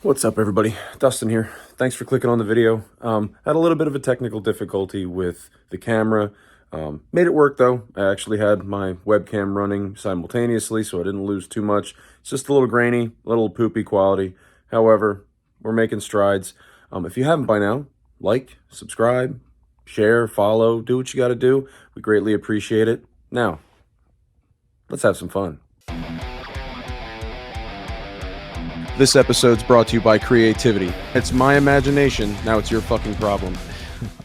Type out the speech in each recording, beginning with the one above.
What's up, everybody? Dustin here. Thanks for clicking on the video. Had a little bit of a technical difficulty with the camera. Made it work though. I actually had my webcam running simultaneously, so I didn't lose too much. It's just a little grainy, a little poopy quality. However, we're making strides. If you haven't by now, like, subscribe, share, follow, do what you got to do. We greatly appreciate it. Now, let's have some fun. This episode's brought to you by creativity. It's my imagination. Now it's your fucking problem.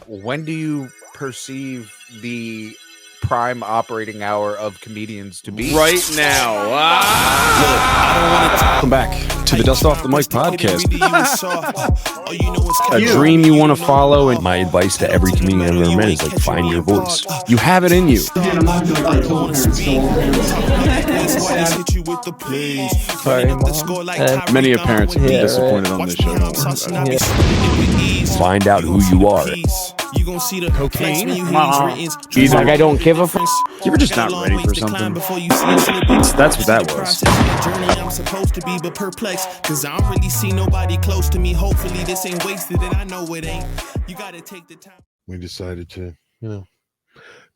When do you perceive the prime operating hour of comedians to be? Right now. Welcome back to the Dust Off the Mic podcast. A dream you want to follow, and my advice to every comedian I've ever met is like find your voice. you have it in you. Many a parents would be disappointed on this show. Find out who you are. You gonna see the cocaine when you hear these written. He's like, I don't give a fuck. You were just not ready for something. That's what that was. Journey I'm supposed to be, but perplexed, cause I don't really see nobody close to me. Hopefully this ain't wasted, and I know it ain't. You gotta take the time. We decided to,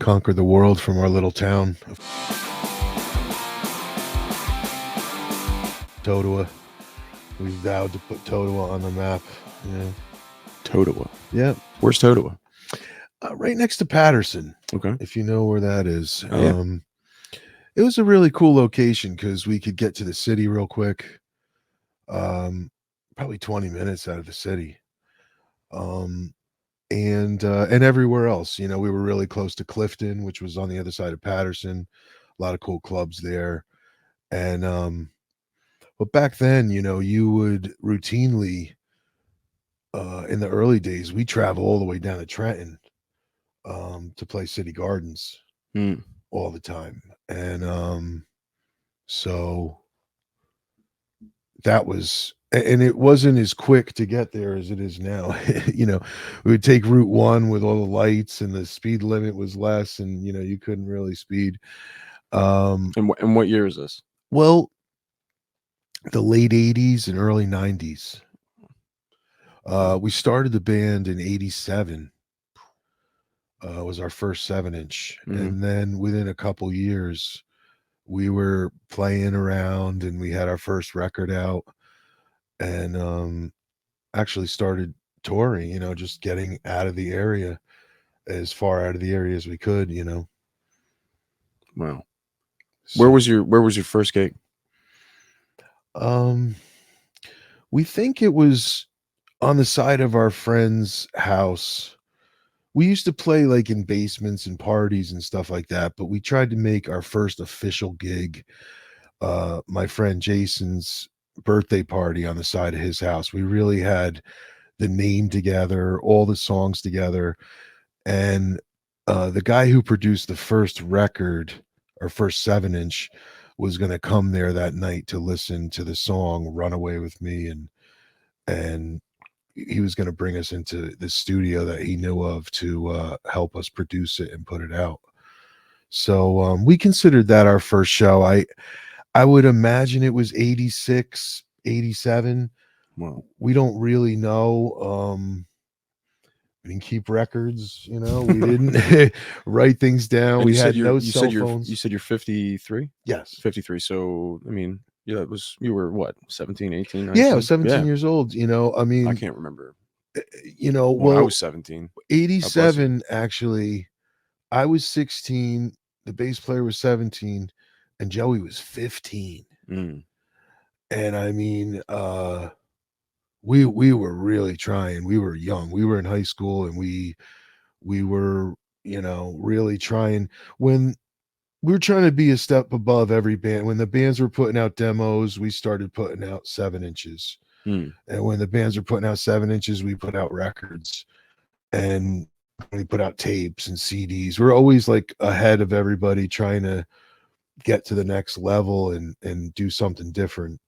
conquer the world from our little town of Totowa. We vowed to put Totowa on the map. Totowa. Yeah. Where's Totowa? Right next to Patterson. Okay. If you know where that is. Oh, yeah. It was a really cool location because we could get to the city real quick. Probably 20 minutes out of the city. And everywhere else, we were really close to Clifton, which was on the other side of Patterson. A lot of cool clubs there. And but back then, you would routinely in the early days, we travel all the way down to Trenton to play City Gardens all the time. And so that was, and it wasn't as quick to get there as it is now. We would take Route 1 with all the lights, and the speed limit was less, and you couldn't really speed. And what year is this? Well, the late 80s and early 90s. We started the band in 87. Was our first 7-inch. And then within a couple years, we were playing around, and we had our first record out, and actually started touring, just getting out of the area, as far out of the area as we could, Wow. So, Where was your first gig? we think it was on the side of our friend's house. We used to play like in basements and parties and stuff like that, but we tried to make our first official gig my friend Jason's birthday party on the side of his house. We really had the name together, all the songs together, and the guy who produced the first record, our first 7-inch, was going to come there that night to listen to the song "Run Away with Me," and he was going to bring us into the studio that he knew of to help us produce it and put it out. So we considered that our first show. I would imagine it was 86, 87. Wow. We don't really know. We didn't keep records, we didn't write things down. And We had no cell you phones. said you're 53? Yes. 53. So, I mean, yeah, you were what, 17, 18, 19? Yeah, I was 17 years old. I mean, I can't remember. Well, I was 17. 87, actually, I was 16, the bass player was 17, and Joey was 15. And I mean, we were really trying. We were young. We were in high school, and we were, really trying. When we were trying to be a step above every band. When the bands were putting out demos, we started putting out 7-inches. And when the bands were putting out 7-inches, we put out records, and we put out tapes and CDs. We're always like ahead of everybody, trying to get to the next level and do something different,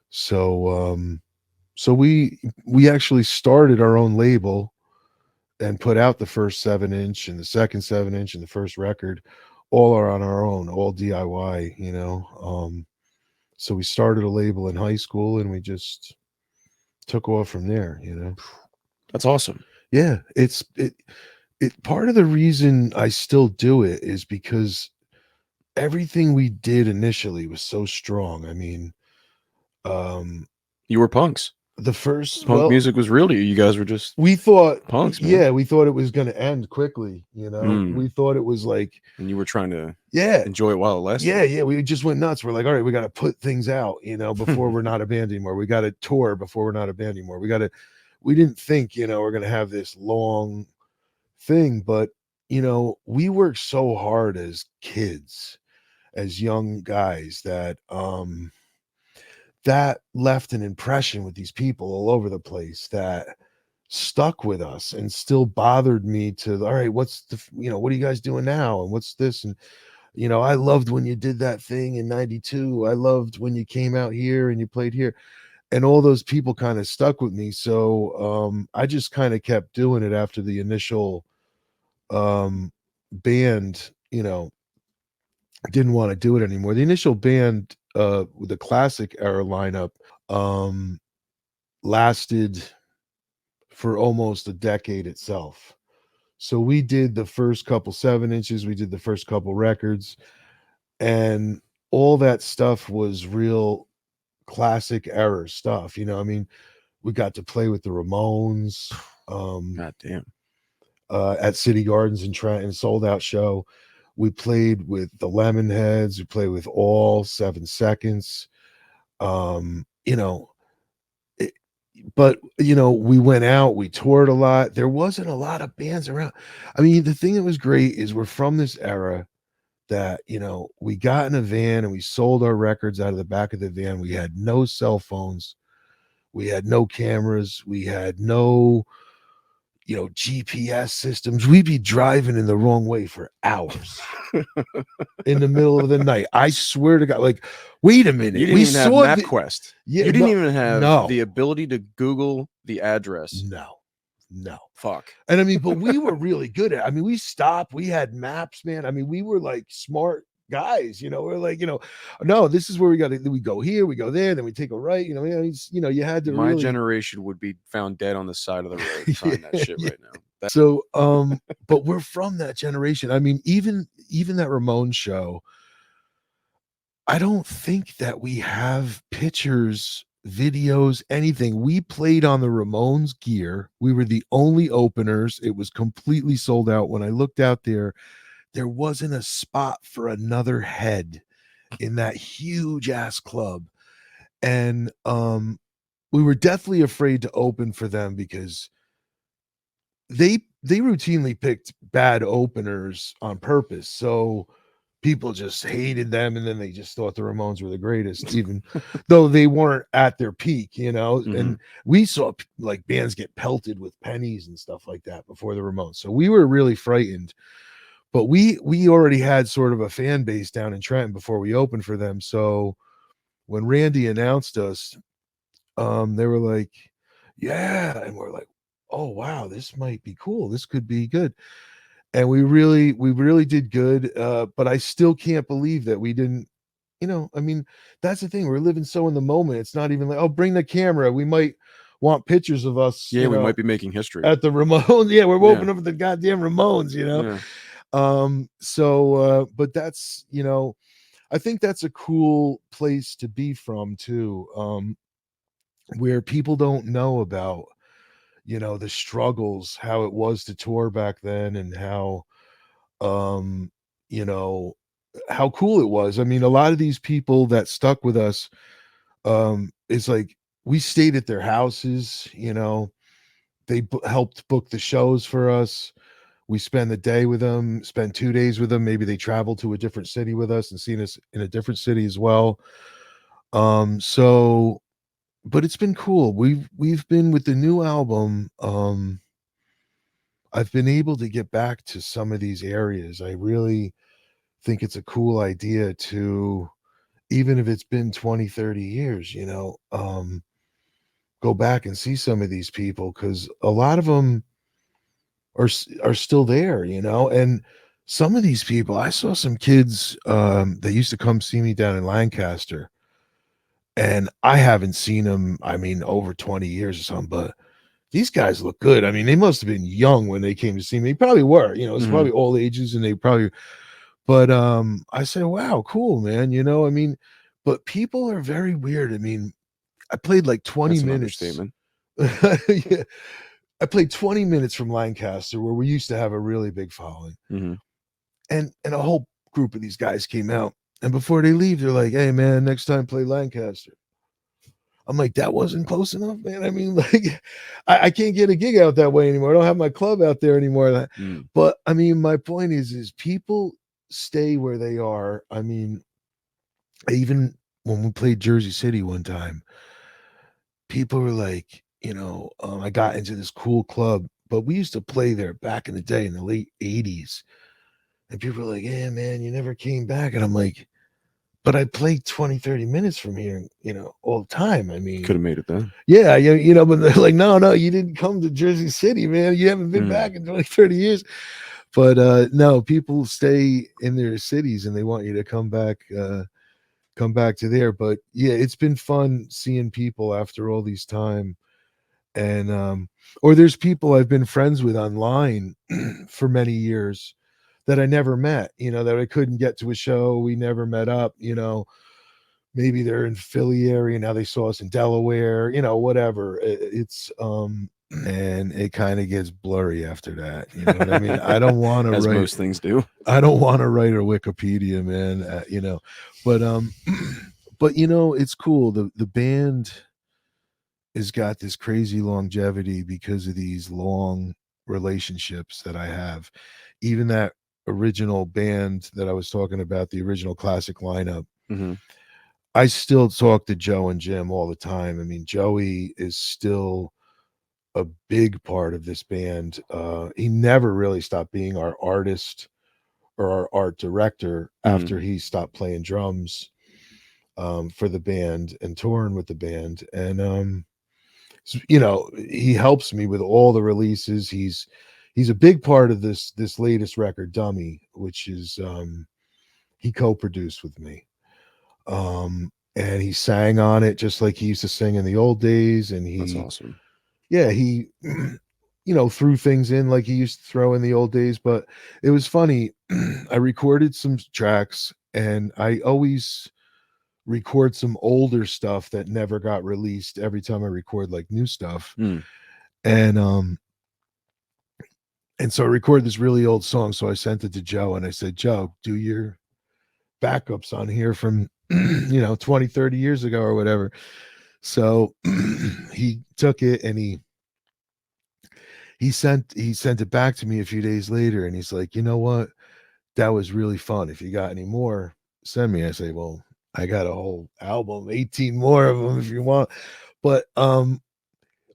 So we actually started our own label and put out the first 7-inch and the second 7-inch and the first record. All are on our own, all DIY, So we started a label in high school, and we just took off from there, you know. That's awesome. Yeah, it part of the reason I still do it is because everything we did initially was so strong. I mean, You were punks. the first Punk music was real to you. You guys were just we thought punks, man. yeah, we thought it was going to end quickly, you know. Mm. We thought it was like, and you were trying to yeah, enjoy it while it lasted. yeah, we just went nuts. We're like, all right, we got to put things out, you know, before we're not a band anymore. We got to tour before we're not a band anymore. We didn't think, you know, we're going to have this long thing, but you know, we worked so hard as kids, as young guys, that that left an impression with these people all over the place that stuck with us and still bothered me to, all right, what's the, you know, what are you guys doing now, and what's this, and you know, I loved when you did that thing in 92. I loved when you came out here and you played here. And all those people kind of stuck with me. So I just kind of kept doing it after the initial band, you know, didn't want to do it anymore. The initial band, the classic era lineup, lasted for almost a decade itself. So we did the first couple 7-inches, we did the first couple records, and all that stuff was real classic era stuff. You know, I mean, we got to play with the Ramones, God damn. at City Gardens in Trenton, sold out show. We played with the Lemonheads. We played with all 7 Seconds. You know, but you know, we went out, we toured a lot. There wasn't a lot of bands around. I mean, the thing that was great is we're from this era that, you know, we got in a van and we sold our records out of the back of the van. We had no cell phones, we had no cameras, we had no, you know, GPS systems. We'd be driving in the wrong way for hours in the middle of the night. I swear to God, like, wait a minute. You didn't even have MapQuest. Yeah, you didn't even have no. the ability to Google the address. No. Fuck. And I mean, but we were really good at it. I mean, we stopped, we had maps, man. I mean, we were like smart guys, you know. We're like, you know, no, this is where we go here, we go there, then we take a right, you know. You know, you had to My really... generation would be found dead on the side of the road trying that shit right now. So but we're from that generation. I mean, even that Ramones show, I don't think that we have pictures, videos, anything. We played on the Ramones gear. We were the only openers. It was completely sold out. When I looked out there, there wasn't a spot for another head in that huge ass club. And we were deathly afraid to open for them because they routinely picked bad openers on purpose. So people just hated them, and then they just thought the Ramones were the greatest, even though they weren't at their peak, you know. Mhm. And we saw like bands get pelted with pennies and stuff like that before the Ramones. So we were really frightened. But we already had sort of a fan base down in Trenton before we opened for them. So when Randy announced us, they were like, yeah. And we're like, oh wow, this might be cool. This could be good. And we really did good. But I still can't believe that we didn't, you know, I mean, that's the thing. We're living so in the moment. It's not even like, oh, bring the camera. We might want pictures of us. Yeah, you we know, might be making history at the Ramones. Yeah, we're opening up with the goddamn Ramones, you know. Yeah. But that's, you know, I think that's a cool place to be from too, where people don't know about, you know, the struggles, how it was to tour back then, and how you know, how cool it was. I mean, a lot of these people that stuck with us, it's like we stayed at their houses, you know. They helped book the shows for us. We spend the day with them, spend 2 days with them. Maybe they travel to a different city with us and seen us in a different city as well. So, but it's been cool. We've been with the new album. I've been able to get back to some of these areas. I really think it's a cool idea to, even if it's been 20, 30 years, you know, go back and see some of these people, because a lot of them are still there, you know. And some of these people, I saw some kids that used to come see me down in Lancaster, And I haven't seen them, I mean, over 20 years or something, but these guys look good. I mean, they must have been young when they came to see me. They probably were, you know, it's Mhm. probably all ages and they probably, but I said, wow, cool, man. You know, I mean, but people are very weird. I mean, I played like 20 That's an minutes. understatement. Yeah, I played 20 minutes from Lancaster, where we used to have a really big following. Mhm. And a whole group of these guys came out. And before they leave, they're like, hey man, next time play Lancaster. I'm like, that wasn't close enough, man. I mean, like, I can't get a gig out that way anymore. I don't have my club out there anymore. Mm. But I mean, my point is people stay where they are. I mean, even when we played Jersey City one time, people were like, you know, I got into this cool club, but we used to play there back in the day in the late 80s. And people were like, yeah, man, you never came back. And I'm like, but I played 20, 30 minutes from here, you know, all the time. I mean, Could have made it then. yeah, you know, but they're like, no, you didn't come to Jersey City, man. You haven't been Mm. back in 20, 30 years. But no, people stay in their cities and they want you to come back to there. But yeah, it's been fun seeing people after all these time. And or there's people I've been friends with online for many years that I never met, you know, that I couldn't get to a show. We never met up, you know. Maybe they're in Philly area, now they saw us in Delaware, you know, whatever. It's and it kind of gets blurry after that. You know what I mean? I don't want to As write most things do. I don't want to write a Wikipedia, man, you know. But but you know, it's cool. The band has got this crazy longevity because of these long relationships that I have. Even that original band that I was talking about, the original classic lineup, Mhm. I still talk to Joe and Jim all the time. I mean, Joey is still a big part of this band. He never really stopped being our artist or our art director Mhm. after he stopped playing drums for the band and touring with the band. And you know, he helps me with all the releases. He's a big part of this latest record, Dummy, which is he co-produced with me. And he sang on it just like he used to sing in the old days. And That's he, awesome. yeah, he, you know, threw things in like he used to throw in the old days. But it was funny. I recorded some tracks, and I always record some older stuff that never got released every time I record like new stuff. Mm. And so I recorded this really old song. So I sent it to Joe and I said, Joe, do your backups on here from, you know, 20, 30 years ago or whatever. So he took it and he sent it back to me a few days later, and he's like, you know what? That was really fun. If you got any more, send me. I say, well, I got a whole album, 18 more of them if you want. But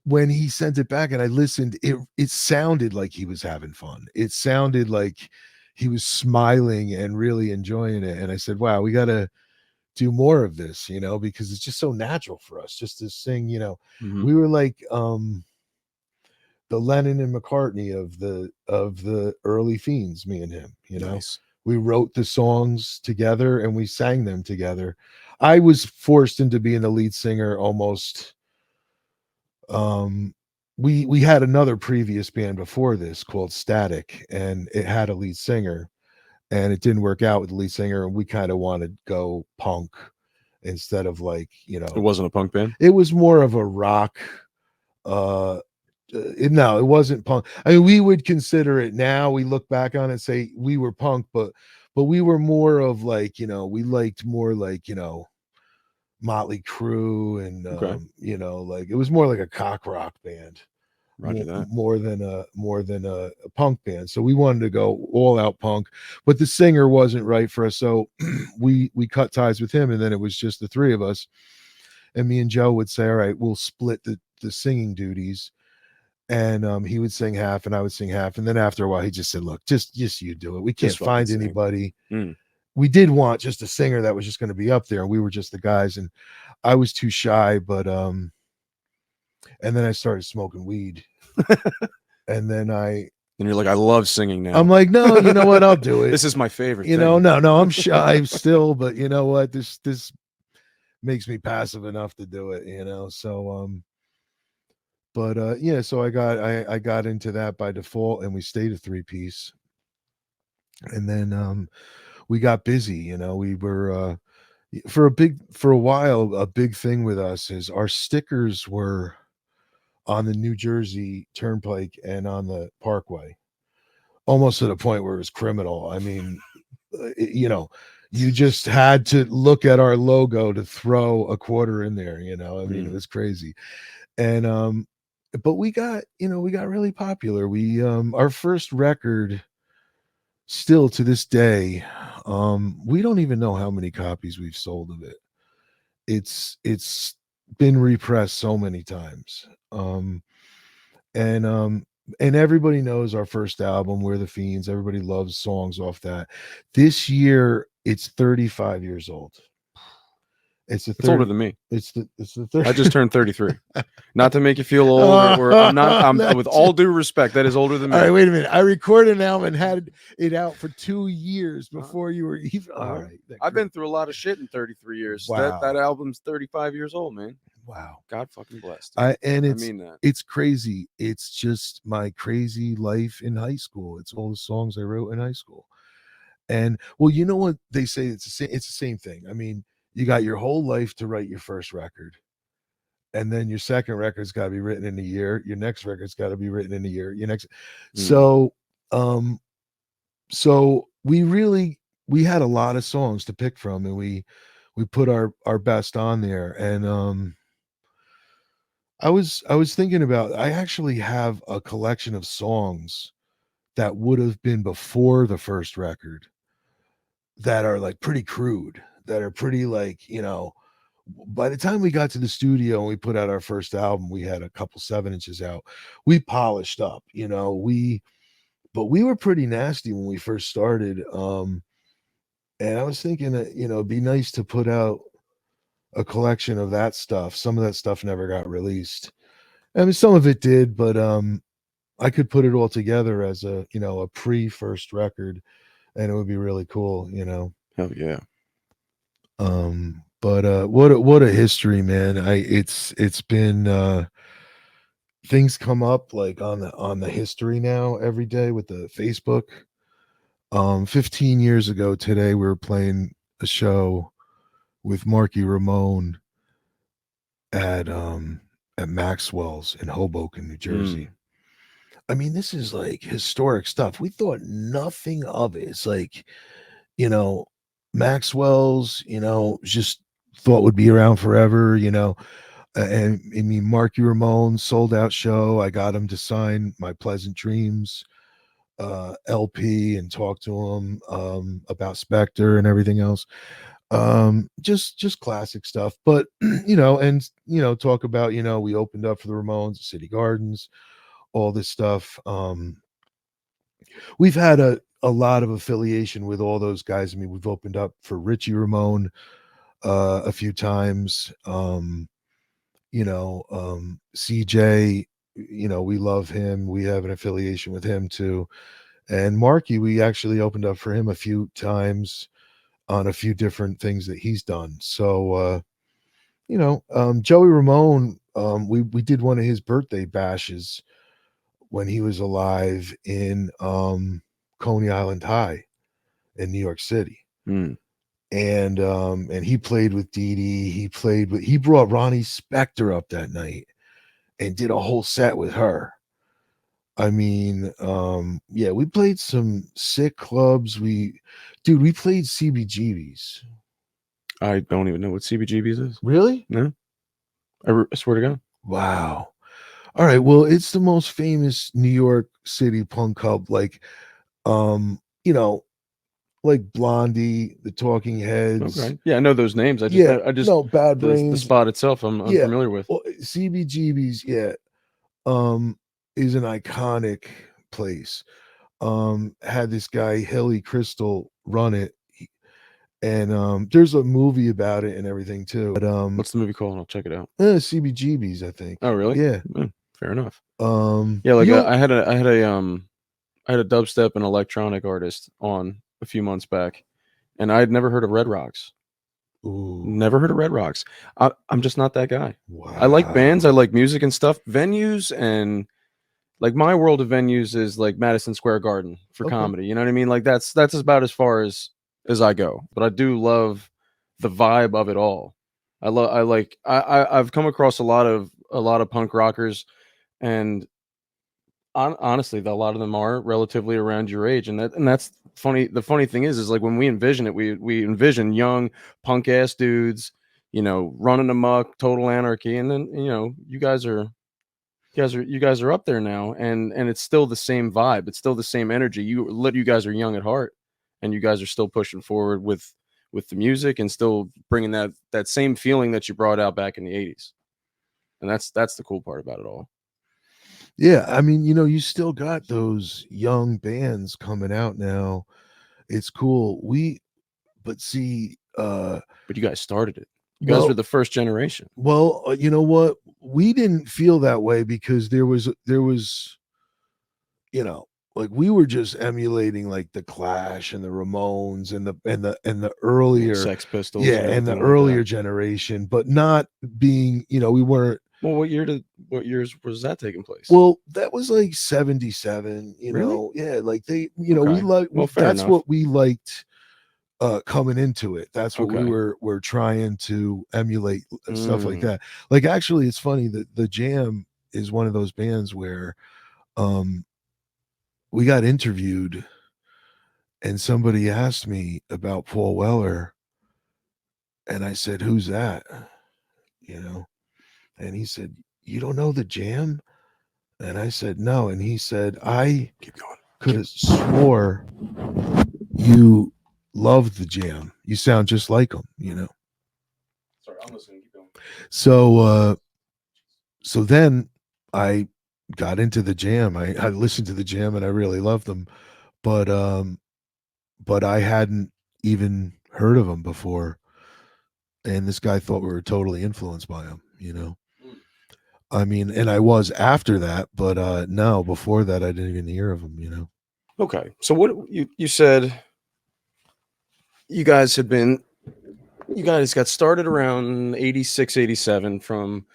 when he sent it back and I listened, it sounded like he was having fun. It sounded like he was smiling and really enjoying it. And I said, wow, we gotta do more of this, you know, because it's just so natural for us just to sing, you know. Mhm. We were like the Lennon and McCartney of the early Fiendz, me and him, you know. Nice. We wrote the songs together and we sang them together. I was forced into being the lead singer almost. We had another previous band before this called Static, and it had a lead singer, and it didn't work out with the lead singer, and we kind of wanted to go punk instead of like, you It know, wasn't a punk band? it was more of a rock. No, it wasn't punk. I mean, we would consider it now. We look back on it and say we were punk, but we were more of like, you know, we liked more like, you know, Motley Crue and Okay. you know, like it was more like a cock rock band Roger that. more than a punk band. So we wanted to go all out punk, but the singer wasn't right for us. So we cut ties with him, and then it was just the three of us. And me and Joe would say, all right, we'll split the singing duties. And he would sing half and I would sing half. And then after a while, he just said, look, just you do it. We can't Just fucking find sing. anybody. Mm. We did want just a singer that was just going to be up there, and we were just the guys. And I was too shy, but and then I started smoking weed. And then And you're like, I love singing now. I'm like, no, you know what? I'll do it. This is my favorite You thing. know, no, I'm shy still, but you know what? This makes me passive enough to do it, you know. So but yeah, so I got into that by default, and we stayed a 3-piece. And then we got busy, you know. We were for a while, a big thing with us is our stickers were on the New Jersey Turnpike and on the Parkway, almost to the point where it was criminal. I mean, you know, you just had to look at our logo to throw a quarter in there, you know. I mean, it was crazy. And but we got, you know, we got really popular. We our first record, still to this day, we don't even know how many copies we've sold of it. It's been repressed so many times. And and everybody knows our first album, We're the Fiends. Everybody loves songs off that. This year it's 35 years old. It's older than me. It's the third. I just turned 33. Not to make you feel old, or I'm not. I'm with all due respect, that is older than me. All right, wait a minute. I recorded an album and had it out for 2 years before you were even. All right, I've been through a lot of shit in 33 years. Wow. That album's 35 years old, man. Wow. God fucking blessed. I mean that. It's crazy. It's just my crazy life in high school. It's all the songs I wrote in high school. And well, you know what they say? It's the same thing. I mean, you got your whole life to write your first record, and then your second record's got to be written in a year. Your next record's got to be written in a year. Your next, so we had a lot of songs to pick from, and we put our best on there. And I was thinking about, I actually have a collection of songs that would have been before the first record that are like pretty crude, that are pretty, like, you know, by the time we got to the studio and we put out our first album, we had a couple 7-inches out. We polished up, you know, but we were pretty nasty when we first started. And I was thinking that, you know, it'd be nice to put out a collection of that stuff. Some of that stuff never got released. I mean, some of it did, but I could put it all together as a, you know, a pre-first record, and it would be really cool, you know. Hell yeah. But what a history, man. It's been things come up like on the history now every day with the Facebook. 15 years ago today, we were playing a show with Marky Ramone at Maxwell's in Hoboken, New Jersey. I mean, this is like historic stuff. We thought nothing of it. It's like, you know, Maxwell's, you know, just thought would be around forever, you know. And I mean, Marky Ramone, sold out show. I got him to sign my Pleasant Dreams LP and talk to him about Spectre and everything else. Just classic stuff. But you know, and you know, talk about, you know, we opened up for the Ramones, City Gardens, all this stuff. We've had a lot of affiliation with all those guys. I mean, we've opened up for Richie Ramone a few times. You know, CJ, you know, we love him. We have an affiliation with him too. And Marky, we actually opened up for him a few times on a few different things that he's done. So you know, Joey Ramone, we did one of his birthday bashes when he was alive in Coney Island High in New York City. And he played with Dee Dee. He brought Ronnie Spector up that night and did a whole set with her. I mean, yeah, we played some sick clubs. We played CBGB's. I don't even know what CBGB's is. Really? No. I swear to God. Wow. All right. Well, it's the most famous New York City punk club, like, you know, like Blondie, the Talking Heads. Okay. Yeah, I know those names. I just no, Bad Brains. The spot itself I'm familiar with. Well, CBGB's, yeah, is an iconic place. Had this guy Hilly Crystal run it, and there's a movie about it and everything too. But what's the movie called? I'll check it out. CBGB's, I think. Oh, really? Yeah. Fair enough. Yeah, like I had a dubstep and electronic artist on a few months back, and I had never heard of Red Rocks. Ooh, Never heard of Red Rocks. I'm just not that guy. wow. I like bands, I like music and stuff. Venues and like my world of venues is like Madison Square Garden for Okay. comedy. You know what I mean? Like that's about as far as I go. But I do love the vibe of it all. I've come across a lot of punk rockers, and honestly, a lot of them are relatively around your age, and that's funny. The funny thing is like when we envision it, we envision young punk ass dudes, running amok, total anarchy, and then you guys are up there now, and it's still the same vibe. It's still the same energy. You guys are young at heart, and you guys are still pushing forward with the music and still bringing that same feeling that you brought out back in the '80s. And that's the cool part about it all. Yeah, I mean, you still got those young bands coming out now. It's cool. But see, But you guys started it. You guys were well, the first generation. you know what? We didn't feel that way because there was, like we were just emulating like the Clash and the Ramones and the earlier, Sex Pistols yeah, and and the everything like earlier that. generation, but not being, we weren't. Well, what years was that taking place? Well, that was like 77, Really? yeah, like we Okay. like Well, fair that's enough. what we liked coming into it. That's what we Okay. were trying to emulate, stuff like Mm. that. Like actually it's funny that the Jam is one of those bands where um we got interviewed and somebody asked me about Paul Weller and I said, "Who's that?" You know, and he said, "You don't know the Jam?" And I said, "No." And he said, "I Keep going. could have swore you loved the Jam. You sound just like them." Sorry, I'm listening. Keep going. So then I got into the Jam. I listened to the Jam and I really loved them, but I hadn't even heard of them before. And this guy thought we were totally influenced by him. I mean, and I was after that, but no, before that I didn't even hear of him. Okay. So what you said you guys had been you guys got started around 86, 87 from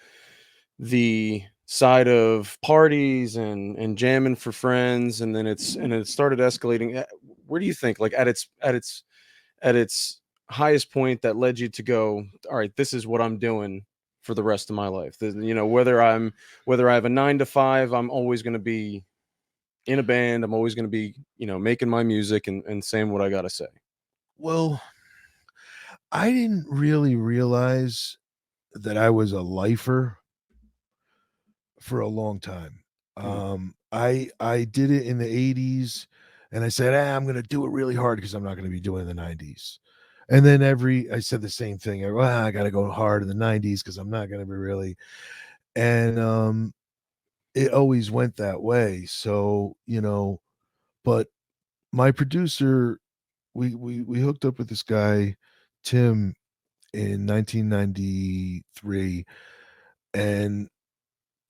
the side of parties and jamming for friends, and then it started escalating. Where do you think, like at its highest point, that led you to go, all right, this is what I'm doing for the rest of my life? Whether I have a 9 to 5, I'm always going to be in a band. I'm always going to be making my music and saying what I got to say. Well, I didn't really realize that I was a lifer for a long time. Mm. I did it in the 80s and I said, I'm going to do it really hard because I'm not going to be doing it in the 90s. And then I said the same thing. I got to go hard in the 90s because I'm not going to be really. And it always went that way. So, but my producer, we hooked up with this guy, Tim, in 1993. And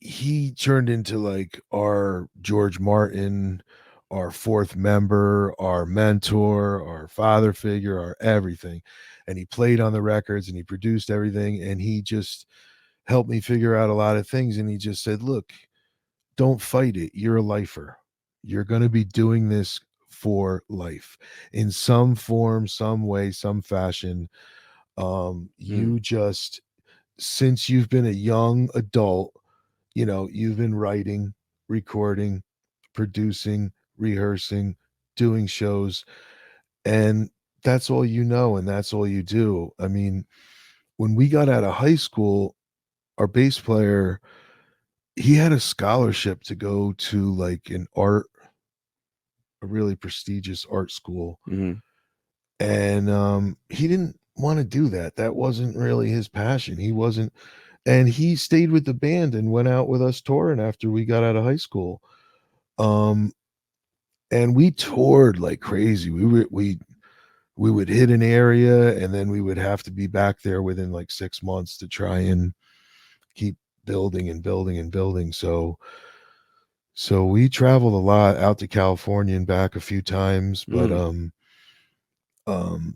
he turned into like our George Martin, our fourth member, our mentor, our father figure, our everything. And he played on the records and he produced everything. And he just helped me figure out a lot of things. And he just said, look, don't fight it. You're a lifer. You're going to be doing this for life in some form, some way, some fashion. You just, since you've been a young adult, you've been writing, recording, producing, rehearsing, doing shows, and that's all and that's all you do. I mean, when we got out of high school, our bass player, he had a scholarship to go to like a really prestigious art school. Mm-hmm. And he didn't want to do that. That wasn't really his passion. He wasn't, and he stayed with the band and went out with us touring after we got out of high school. Um, and we toured like crazy. We would hit an area and then we would have to be back there within like 6 months to try and keep building and building and building. So we traveled a lot out to California and back a few times, but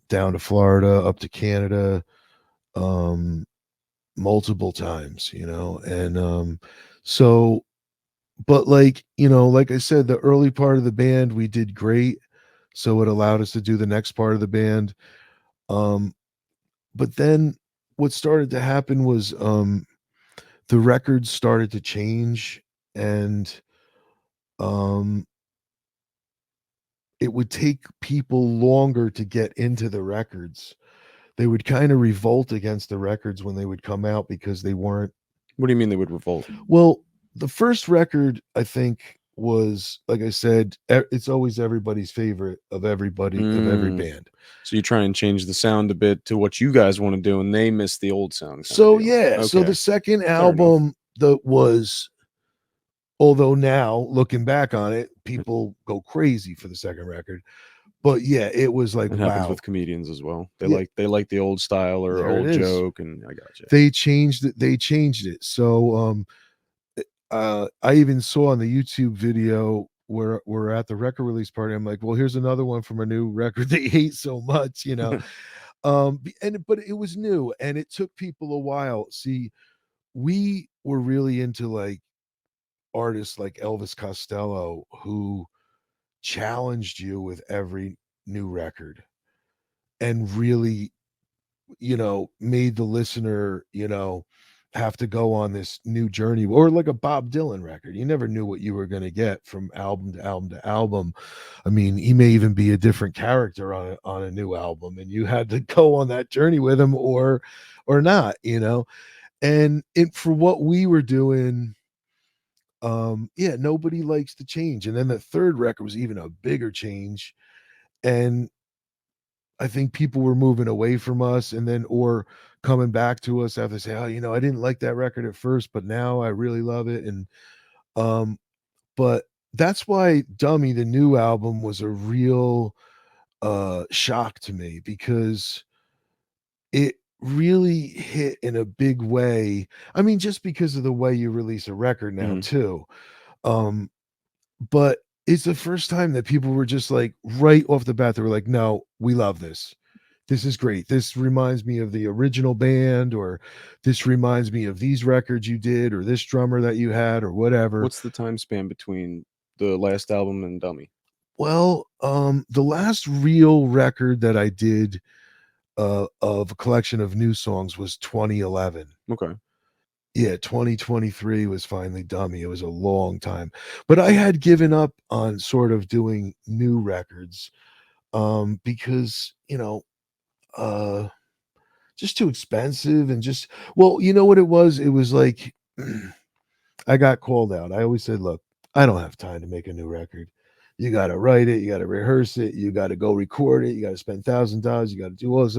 down to Florida, up to Canada, multiple times, and so, but like, like I said, the early part of the band we did great, so it allowed us to do the next part of the band. um but then what started to happen was the records started to change, and um it would take people longer to get into the records. They would kind of revolt against the records when they would come out because they weren't. What do you mean they would revolt? Well, the first record, I think, was, like I said, it's always everybody's favorite of everybody, of every band. So you try and change the sound a bit to what you guys want to do, and they miss the old sound. So yeah, so the second album that was, although now looking back on it, people go crazy for the second record, but yeah, it was like, It happens wow, with comedians as well. They Yeah. like the old style or There it old is. joke, and I got you. they changed it. They changed it. So I even saw on the YouTube video where we're at the record release party. I'm like, well, here's another one from a new record they hate so much, but it was new and it took people a while. See, we were really into like artists like Elvis Costello, who challenged you with every new record and really, made the listener, have to go on this new journey. Or like a Bob Dylan record, you never knew what you were going to get from album to album to album. I mean, he may even be a different character on a new album, and you had to go on that journey with him or not, and for what we were doing, yeah, nobody likes to change. And then the third record was even a bigger change, and I think people were moving away from us, and then or coming back to us after say, "Oh, I didn't like that record at first, but now I really love it." And um, but that's why Dummy, the new album, was a real shock to me, because it really hit in a big way. I mean, just because of the way you release a record now, too. Um, but it's the first time that people were just like, right off the bat, they were like, "No, we love this. This is great. This reminds me of the original band," or "This reminds me of these records you did," or "This drummer that you had," or whatever. What's the time span between the last album and Dummy? Well, the last real record that I did of a collection of new songs was 2011. Okay. Yeah, 2023 was finally Dummy. It was a long time. But I had given up on sort of doing new records, because, just too expensive, and just, well, you know what it was? It was like I got called out. I always said, "Look, I don't have time to make a new record. You got to write it, you got to rehearse it, you got to go record it, you got to spend $1,000, you got to do all this."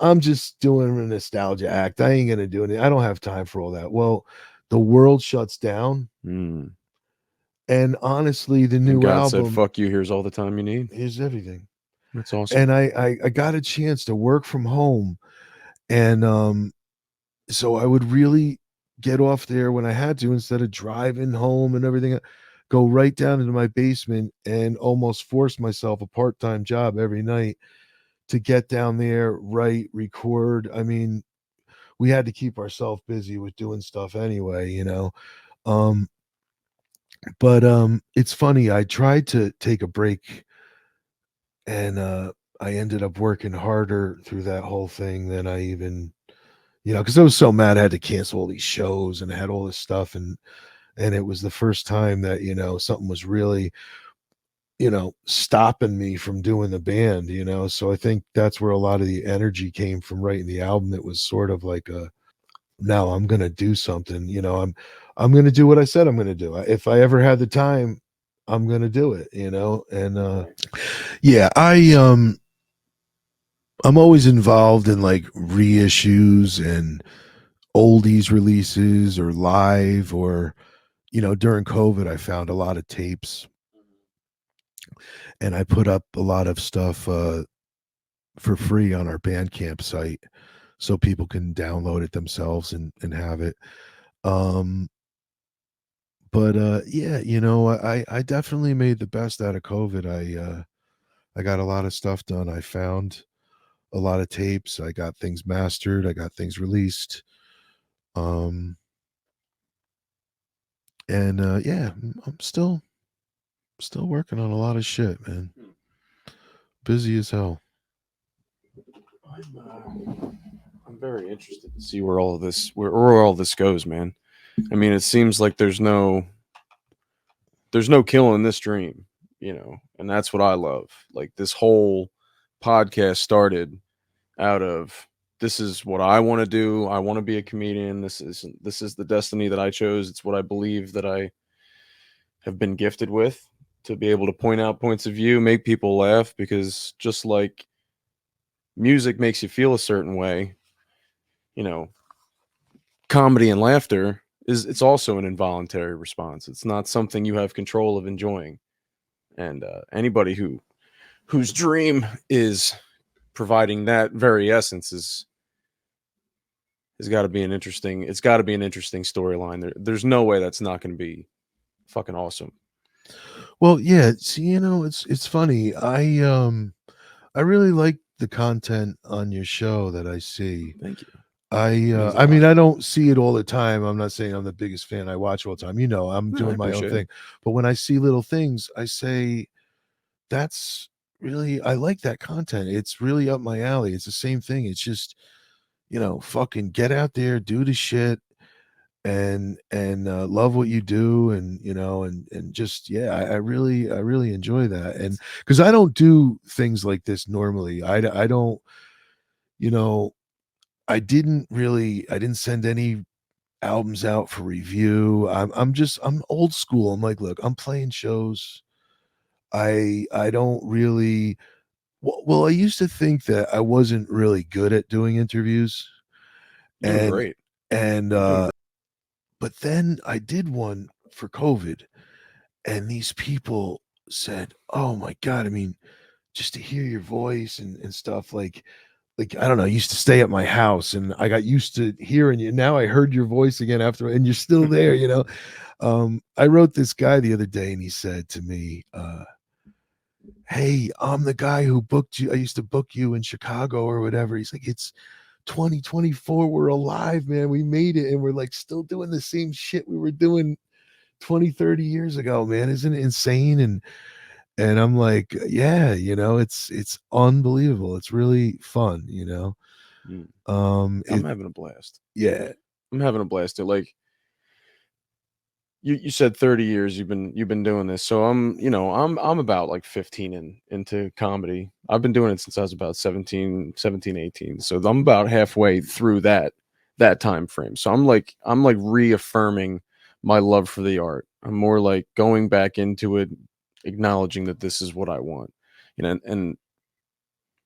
I'm just doing a nostalgia act. I ain't gonna do anything. I don't have time for all that. Well, the world shuts down, and honestly, the And new God album, said, "Fuck you. Here's all the time you need." is everything. That's awesome. And I got a chance to work from home, and so I would really get off there when I had to, instead of driving home and everything. Go right down into my basement and almost force myself a part-time job every night to get down there, write, record. I mean, we had to keep ourselves busy with doing stuff anyway. Um but it's funny, I tried to take a break, and I ended up working harder through that whole thing than I even, because I was so mad I had to cancel all these shows and I had all this stuff, and it was the first time that, something was really, stopping me from doing the band. So I think that's where a lot of the energy came from writing the album. It was sort of like now I'm gonna do something. I'm gonna do what I said I'm gonna do. If I ever had the time, I'm gonna do it. And yeah, I'm always involved in like reissues and oldies releases or live, or during COVID I found a lot of tapes, and I put up a lot of stuff for free on our Bandcamp site, so people can download it themselves and have it. Um but yeah, I definitely made the best out of COVID. I got a lot of stuff done. I found a lot of tapes. I got things mastered. I got things released. And yeah, I'm still working on a lot of shit, man. Busy as hell. I'm very interested to see where all this goes, man. I mean, it seems like there's no killing this dream, and that's what I love. Like, this whole podcast started out of, this is what I want to do. I want to be a comedian. This is the destiny that I chose. It's what I believe that I have been gifted with, to be able to point out points of view, make people laugh, because just like music makes you feel a certain way, comedy and laughter it's also an involuntary response. It's not something you have control of enjoying. And anybody whose dream is providing that very essence has got to be an interesting storyline. There's no way that's not going to be fucking awesome. Well, yeah, see, it's funny. I really like the content on your show that I see. Thank you. I mean, I don't see it all the time. I'm not saying I'm the biggest fan. I watch all the time. I'm doing my own thing. But when I see little things, I say, that's really, I like that content. It's really up my alley. It's the same thing. It's just, fucking get out there, do the shit, and love what you do, and and just, yeah, I really enjoy that. And because I don't do things like this normally. I don't, I didn't send any albums out for review. I'm old school. I'm like, look, I'm playing shows. I don't really, well, I used to think that I wasn't really good at doing interviews. You're doing great. And but then I did one for COVID, and these people said, "Oh my God, I mean, just to hear your voice and stuff, like I don't know, I used to stay at my house, and I got used to hearing you. Now I heard your voice again after, and you're still there, I wrote this guy the other day, and he said to me, "Hey, I'm the guy who booked you. I used to book you in Chicago or whatever." He's like, "It's 2024. We're alive, man. We made it, and we're like still doing the same shit we were doing 20, 30 years ago, man. Isn't it insane?" And I'm like, yeah, it's unbelievable. It's really fun, I'm having a blast. Yeah. I'm having a blast. Like, you said 30 years you've been doing this. So I'm about like 15 into comedy. I've been doing it since I was about 17, 18. So I'm about halfway through that time frame. So I'm like reaffirming my love for the art. I'm more like going back into it, acknowledging that this is what I want. And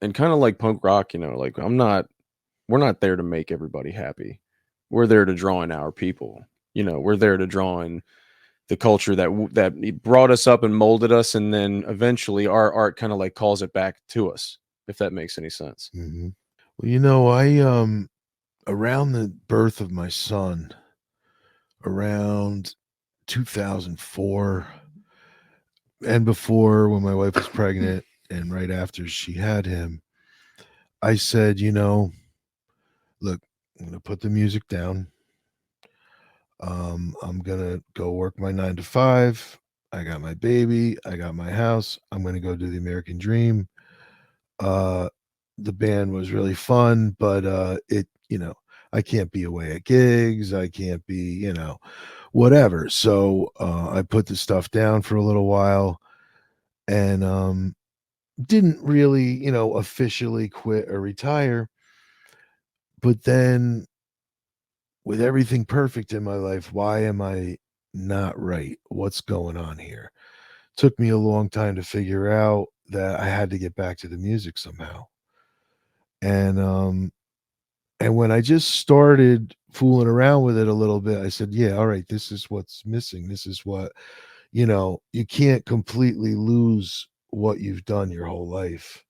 kind of like punk rock, like we're not there to make everybody happy. We're there to draw in our people. We're there to draw in the culture that brought us up and molded us, and then eventually our art kind of like calls it back to us, if that makes any sense. Mm-hmm. Well, I around the birth of my son, around 2004, and before, when my wife was pregnant, and right after she had him, I said, look, I'm gonna put the music down. I'm gonna go work my 9 to 5. I got my baby. I got my house. I'm gonna go do the American dream. The band was really fun, but I can't be away at gigs. I can't be, whatever. So I put the stuff down for a little while, and didn't really, officially quit or retire. But then, with everything perfect in my life, why am I not right? What's going on here? Took me a long time to figure out that I had to get back to the music somehow. And when I just started fooling around with it a little bit, I said, yeah, all right, this is what's missing. This is what, you can't completely lose what you've done your whole life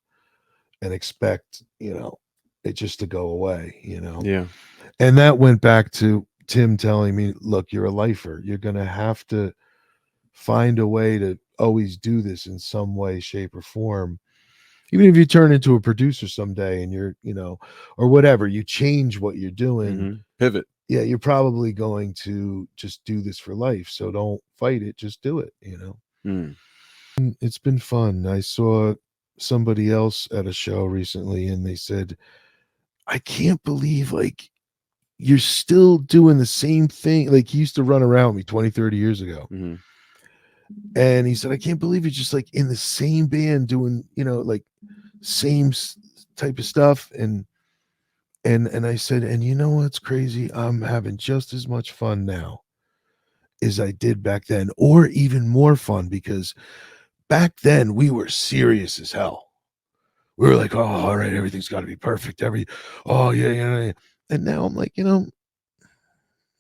and expect, it just to go away, Yeah. And that went back to Tim telling me, look, you're a lifer. You're going to have to find a way to always do this in some way, shape, or form. even if you turn into a producer someday and you're, or whatever, you change what you're doing. Pivot. Yeah, you're probably going to just do this for life. So don't fight it. Just do it, It's been fun. I saw somebody else at a show recently and they said, I can't believe like you're still doing the same thing. Like he used to run around me 20, 30 years ago. And he said, I can't believe you're just like in the same band doing, like same type of stuff. And I said, and you know what's crazy? I'm having just as much fun now as I did back then, or even more fun, because back then we were serious as hell. We were like, oh, all right, everything's got to be perfect. Oh yeah. And now I'm like,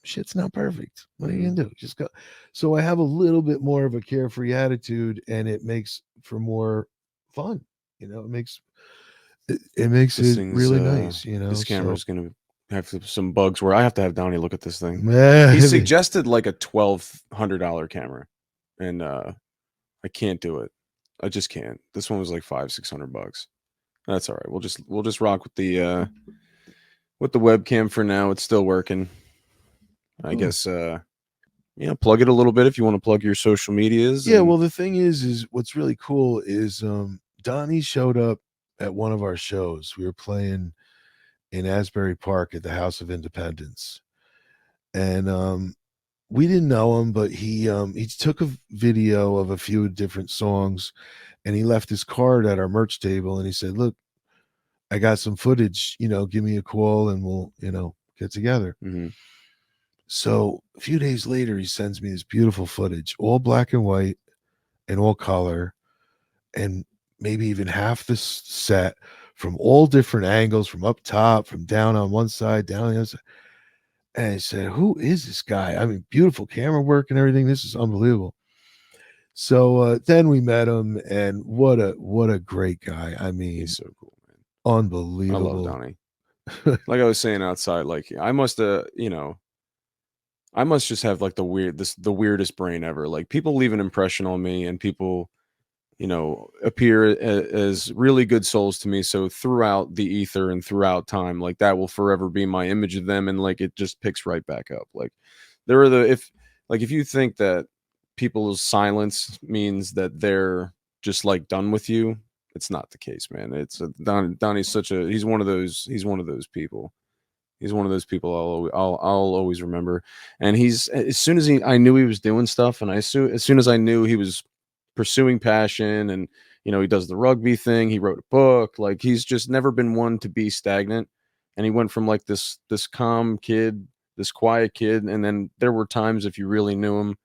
shit's not perfect. What are you gonna do? Just go. So I have a little bit more of a carefree attitude, and it makes for more fun. It makes This it really nice. This camera's gonna have some bugs where I have to have Donnie look at this thing. Yeah, He suggested like a $1,200 camera, and I can't do it. I just can't. This one was like $500-$600. That's all right. We'll just rock with the webcam for now. It's still working. I guess plug it a little bit if you want to plug your social medias. Yeah, well, the thing is what's really cool is Donnie showed up at one of our shows. We were playing in Asbury Park at the House of Independence, and we didn't know him, but he took a video of a few different songs, and he left his card at our merch table, and he said, "Look, I got some footage. Give me a call, and we'll get together." So a few days later, he sends me this beautiful footage, all black and white and all color, and maybe even half the set from all different angles, from up top, from down on one side, down on the other side. And I said, who is this guy? I mean, beautiful camera work and everything. This is unbelievable. So then we met him, and what a great guy. I mean, he's so cool, man. Unbelievable. I love Donnie. Like I was saying outside, like I must just have like the weirdest brain ever. Like people leave an impression on me, and people, appear as really good souls to me. So throughout the ether and throughout time, like that will forever be my image of them, and like it just picks right back up. Like there are if you think that people's silence means that they're just like done with you, it's not the case, man. It's Donnie's he's one of those people. He's one of those people I'll always remember. And as soon as I knew he was doing stuff, and as soon as I knew he was pursuing passion, and he does the rugby thing, he wrote a book, like he's just never been one to be stagnant. And he went from like this calm kid, this quiet kid, and then there were times, if you really knew him,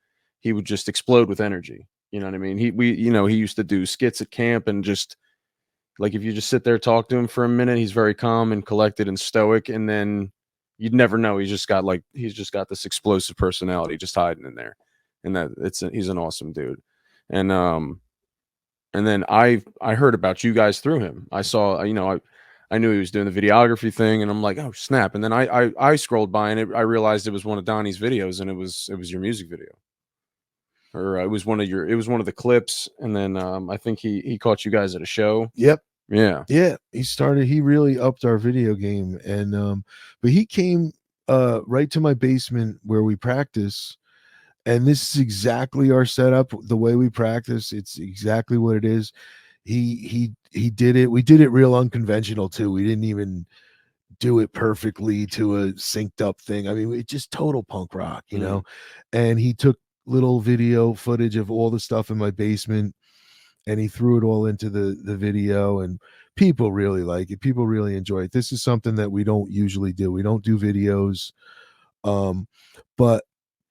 he would just explode with energy. You know what I mean? He used to do skits at camp, and just like if you just sit there, talk to him for a minute, he's very calm and collected and stoic, and then you'd never know he's just got this explosive personality just hiding in there. And he's an awesome dude. And then I heard about you guys through him. I saw, I knew he was doing the videography thing, and I'm like, oh snap. And then I scrolled by, and I realized it was one of Donnie's videos, and it was your music video. Or it was one of the clips, and then I think he caught you guys at a show. Yep. Yeah. He really upped our video game, and but he came right to my basement where we practice, and this is exactly our setup. The way we practice, it's exactly what it is. He did it. We did it real unconventional too. We didn't even do it perfectly to a synced up thing. I mean, it just total punk rock, and he took little video footage of all the stuff in my basement, and he threw it all into the video, and people really like it. People really enjoy it. This is something that we don't usually do. We don't do videos. But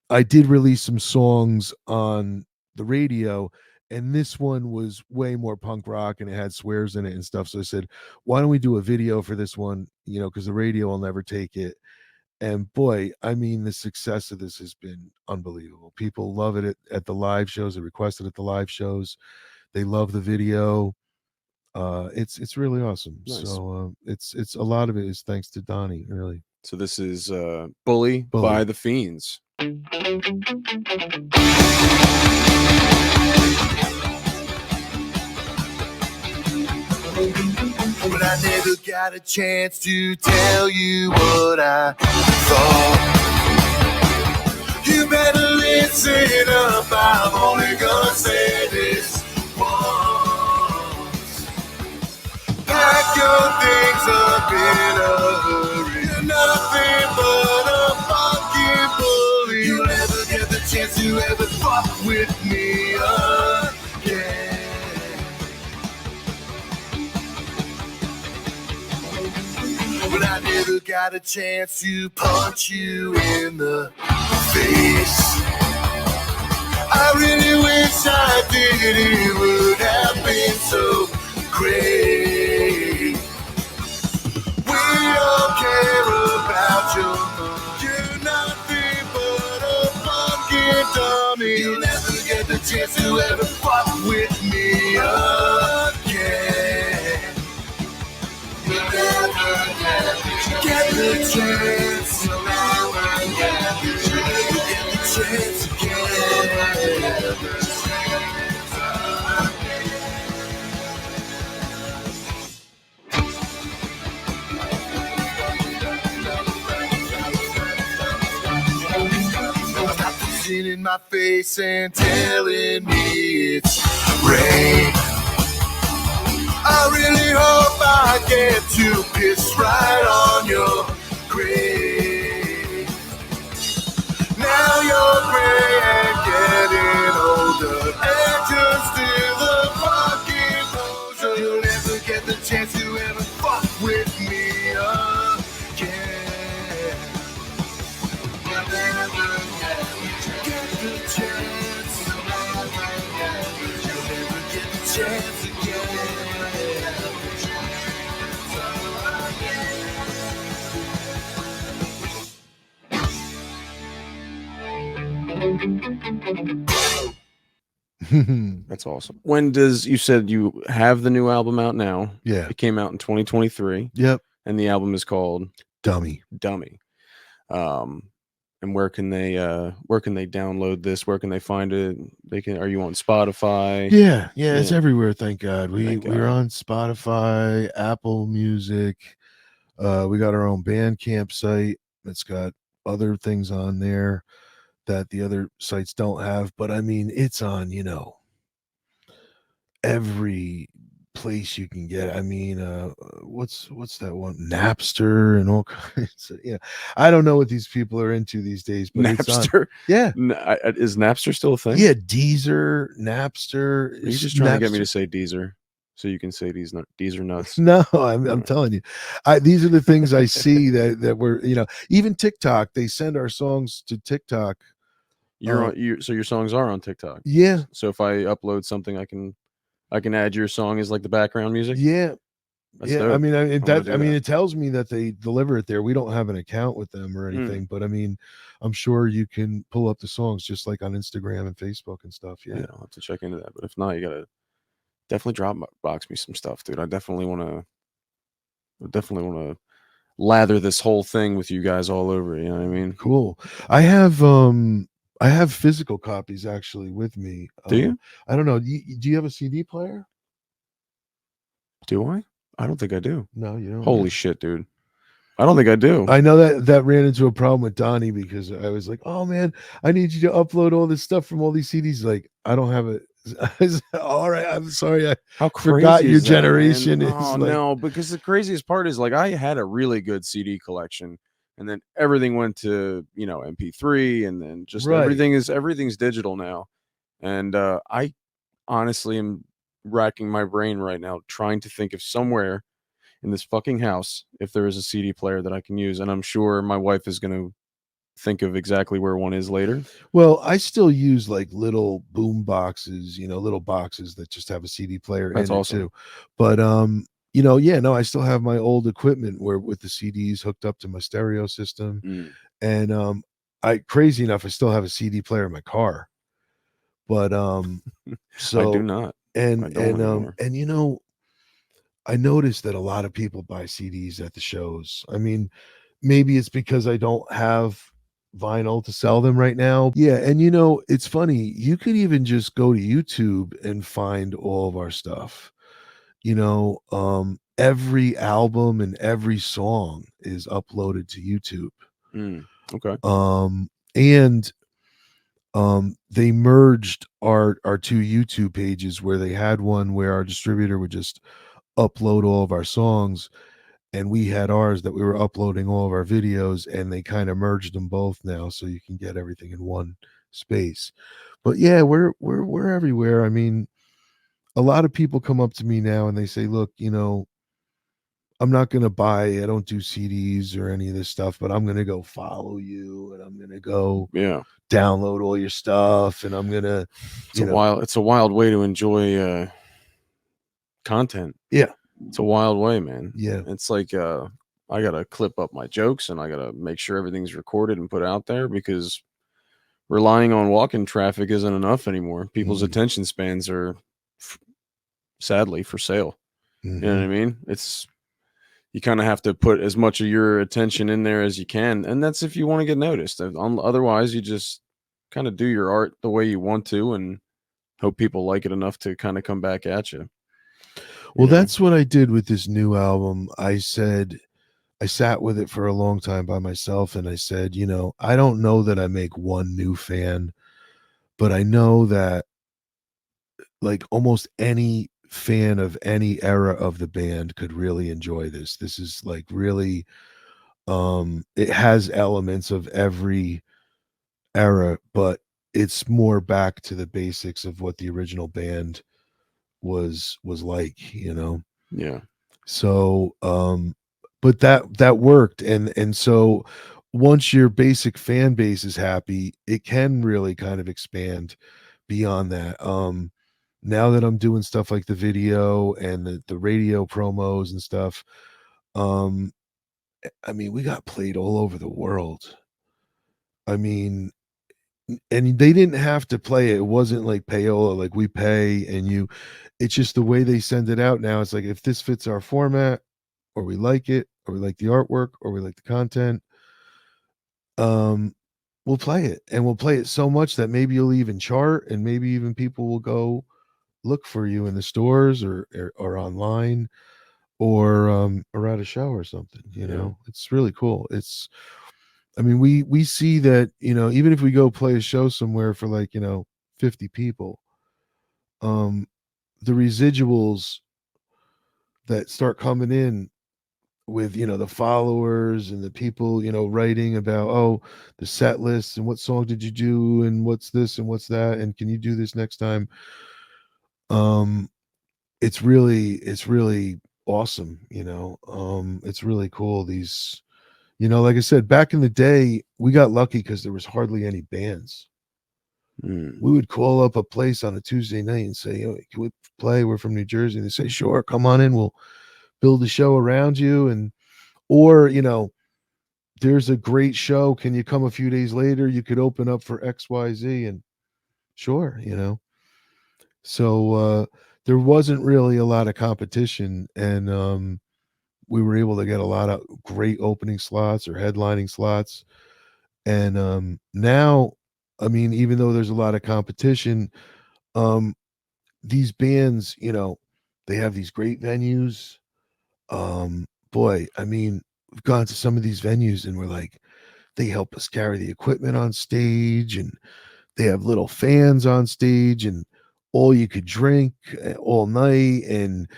I did release some songs on the radio, and this one was way more punk rock, and it had swears in it and stuff. So I said, why don't we do a video for this one? Because the radio will never take it. And boy, I mean, the success of this has been unbelievable. People love it at the live shows. They request it at the live shows. They love the video. It's really awesome. Nice. So it's a lot of it is thanks to Donnie, really. So this is Bully by the Fiendz. But I never got a chance to tell you what I thought. You better listen up, I'm only gonna say this once. Pack your things up in a hurry. You're nothing but a fucking bully. You'll never get the chance to ever fuck with me again. But I never got a chance to punch you in the face. I really wish I did, it would have been so great. We don't care about your money. You're nothing but a fucking dummy. You'll never get the chance to ever fuck with me again. You'll never get the chance. You'll never get the chance Stop pissing in my face and telling me it's rain. I really hope I get to piss right on your grave. Now you're gray and getting older, and you're still a fucking poser. You'll never get the chance to ever fuck with me again. You'll never get the chance. You'll never get the chance again. That's awesome. When does, you said you have the new album out now? Yeah. It came out in 2023. Yep. And the album is called Dummy. And where can they download this? Where can they find it? Are you on Spotify? Yeah, it's everywhere, thank God. We're Thank God. on Spotify, Apple Music. We got our own Bandcamp site that's got other things on there that the other sites don't have, but I mean, it's on, every place you can get. I mean, what's that one? Napster and all kinds of, I don't know what these people are into these days, but Napster. Yeah. Is Napster still a thing? Yeah, Deezer, Napster. You're just trying to get me to say Deezer so you can say these are nuts. No, I'm telling you, these are the things I see that we're, even TikTok, they send our songs to TikTok. So your songs are on TikTok. Yeah. So if I upload something, I can add your song as like the background music. Yeah. That's yeah. dope. I mean, it tells me that they deliver it there. We don't have an account with them or anything, but I mean, I'm sure you can pull up the songs just like on Instagram and Facebook and stuff. Yeah. I'll have to check into that. But if not, you gotta definitely drop box me some stuff, dude. I definitely want to lather this whole thing with you guys all over. You know what I mean? Cool. I have physical copies actually with me. Do you? I don't know. Do you have a CD player? Do I? I don't think I do. No, you don't. Holy shit, dude. I don't think I do. I know that ran into a problem with Donny because I was like, oh man, I need you to upload all this stuff from all these CDs. Like, I don't have it. All right, I'm sorry. I forgot your generation is. Oh, no, because the craziest part is like I had a really good CD collection, and then everything went to MP3, and then just everything's digital now, and I honestly am racking my brain right now trying to think of somewhere in this fucking house if there is a CD player that I can use, and I'm sure my wife is going to think of exactly where one is later. Well, I still use like little boom boxes, little boxes that just have a CD player in it too. But I still have my old equipment with the CDs hooked up to my stereo system. And crazy enough, I still have a CD player in my car. But so I do not. And I noticed that a lot of people buy CDs at the shows. I mean, maybe it's because I don't have vinyl to sell them right now. Yeah. And it's funny. You could even just go to YouTube and find all of our stuff. every album and every song is uploaded to YouTube. Okay. And they merged our two YouTube pages, where they had one where our distributor would just upload all of our songs, and we had ours that we were uploading all of our videos, and they kind of merged them both now, so you can get everything in one space. But yeah, we're everywhere. I mean, a lot of people come up to me now and they say, look, I'm not going to buy, I don't do CDs or any of this stuff, but I'm going to go follow you, and I'm going to go Yeah. download all your stuff, and I'm going to, It's a wild way to enjoy content. Yeah. It's a wild way, man. Yeah. It's like I got to clip up my jokes, and I got to make sure everything's recorded and put out there, because relying on walk-in traffic isn't enough anymore. People's attention spans are sadly for sale. You know what I mean? You kind of have to put as much of your attention in there as you can, and that's if you want to get noticed. Otherwise, you just kind of do your art the way you want to and hope people like it enough to kind of come back at you. Well, that's what I did with this new album. I sat with it for a long time by myself, and I said, I don't know that I make one new fan, but I know that like almost any fan of any era of the band could really enjoy this. This is like really, it has elements of every era, but it's more back to the basics of what the original band was like. Yeah. So but that worked, and so once your basic fan base is happy, it can really kind of expand beyond that. Now that I'm doing stuff like the video and the radio promos and stuff, I mean, we got played all over the world. I mean, and they didn't have to play it. It wasn't like payola, like we pay and you. It's just the way they send it out now. It's like, if this fits our format, or we like it, or we like the artwork, or we like the content, we'll play it, and we'll play it so much that maybe you'll even chart, and maybe even people will go look for you in the stores or online, or at a show or something. It's really cool. I mean, we see that, even if we go play a show somewhere for like 50 people, the residuals that start coming in with the followers and the people writing about, the set lists and what song did you do and what's this and what's that, and can you do this next time. It's really awesome. It's really cool. These, like I said, back in the day, we got lucky because there was hardly any bands. We would call up a place on a Tuesday night and say, can we play? We're from New Jersey. And they say, sure, come on in. We'll build a show around you. Or there's a great show. Can you come a few days later? You could open up for XYZ. And sure, So there wasn't really a lot of competition. And we were able to get a lot of great opening slots or headlining slots. And now, I mean, even though there's a lot of competition, these bands, they have these great venues. Boy, I mean, we've gone to some of these venues and we're like, they help us carry the equipment on stage, and they have little fans on stage, and all you could drink all night, and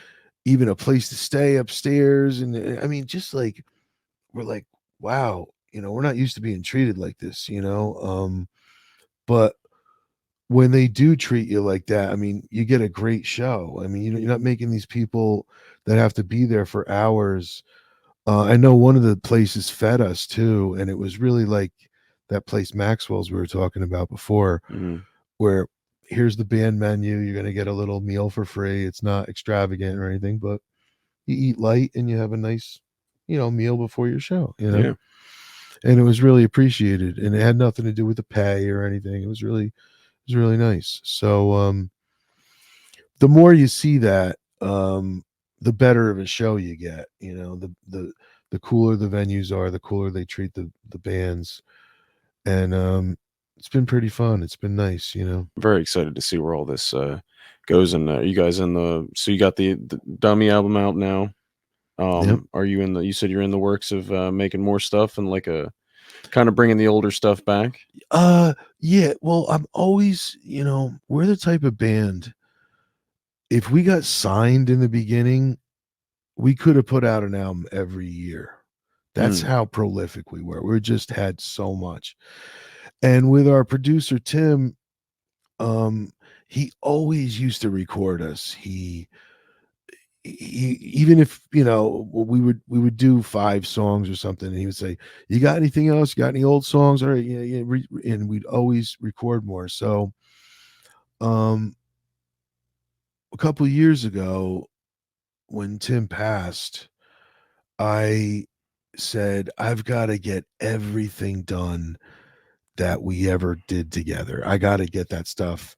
even a place to stay upstairs. And I mean, just like, we're like, wow, we're not used to being treated like this, but when they do treat you like that, I mean, you get a great show. I mean, you're not making these people that have to be there for hours. I know one of the places fed us too, and it was really like that place Maxwell's we were talking about before, where here's the band menu. You're going to get a little meal for free. It's not extravagant or anything, but you eat light and you have a nice, meal before your show, Yeah. And it was really appreciated, and it had nothing to do with the pay or anything. It was really nice. So, the more you see that, the better of a show you get. The cooler the venues are, the cooler they treat the bands, and it's been pretty fun. It's been nice. Very excited to see where all this goes. And you guys so you got the Dummy album out now? Yep. Are you in the? You said you're in the works of making more stuff and like a kind of bringing the older stuff back. Yeah. Well, I'm always, we're the type of band. If we got signed in the beginning, we could have put out an album every year. That's how prolific we were. We just had so much. And with our producer Tim, he always used to record us. He even if we would do 5 songs or something, and he would say, "You got anything else? You got any old songs?" All right, yeah, yeah. And we'd always record more. So, a couple of years ago, when Tim passed, I said, I've got to get everything done that we ever did together. I got to get that stuff